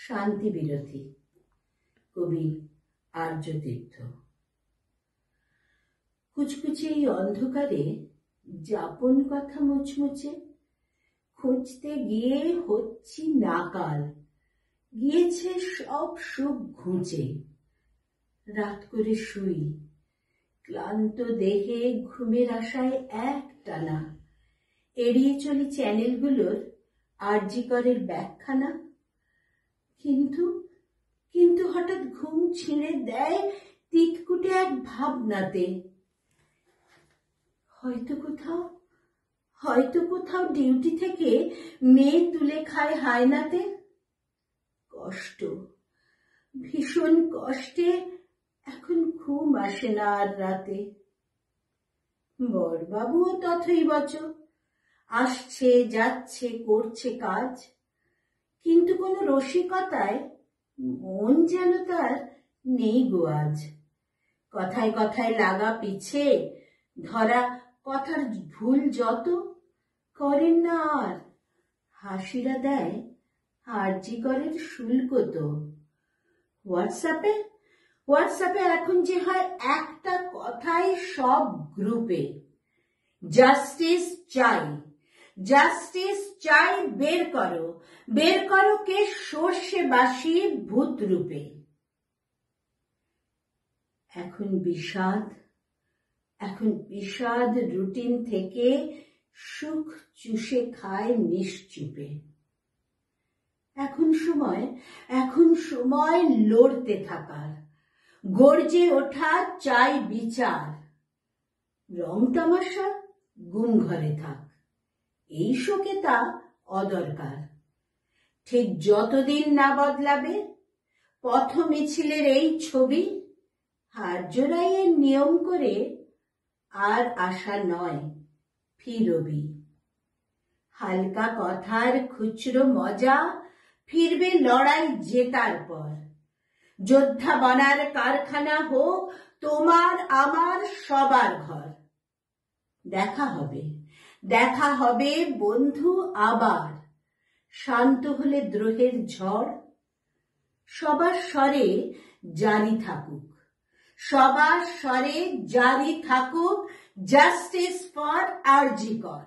শান্তি বিরোধী কবি আর্যতীর্থ। কুচকুচে এই অন্ধকারে যাপন কথা মুচমুচে, খুঁজতে গিয়ে হচ্ছি নাকাল, গিয়েছে সব সুখ ঘুঁচে। রাত করে শুই ক্লান্ত দেহে, ঘুমের আশায় একটানা এড়িয়ে চলি চ্যানেলগুলোর আরজিকরের ব্যাখ্যানা। কিন্তু হঠাৎ ঘুম ছিঁড়ে দেয় তিতকুটে এক ভাবনাতে। হয়তো কোথাও ডিউটি থেকে মেয়ে তুলে খায় হায়নাতে। ভীষণ কষ্টে এখন ঘুম আসে না আর রাতে। বড়বাবুও তথৈবচ, আসছে যাচ্ছে করছে কাজ, কিন্তু কোনো রসিকতায় মন যেন তার নেই গো আজ। কথায় কথায় লাগা পিছে ধরা, কথার ভুল যত করেন না আর, হাসিরা দেয় আরজিকরের শুল্ক তো। হোয়াটসঅ্যাপে এখন যে হয় একটা কথাই সব গ্রুপে, জাস্টিস চাই, বের করো কে সর্ষে বাসি ভূত রূপে। এখন বিষাদ রুটিন থেকে সুখ চুষে খায় নিশ্চুপে। এখন সময় লড়তে থাকার, গর্জে ওঠা চাই বিচার। রং তামাশা গুম ঘরে থাক, এই শোকে তা অদরকার। ঠিক যতদিন না বদলাবে পথ মিছিলের এই ছবি, আর্যরাইয়ের নিয়ম করে আর আশা নয় ফিরবি। হালকা কথার খুচরো মজা ফিরবে লড়াই জেতার পর। যোদ্ধা বনার কারখানা হোক তোমার আমার সবার ঘর। দেখা হবে বন্ধু আবার, শান্ত হলে দ্রোহের ঝড়। সবার স্বরে জারি থাকুক জাস্টিস ফর আরজিকর।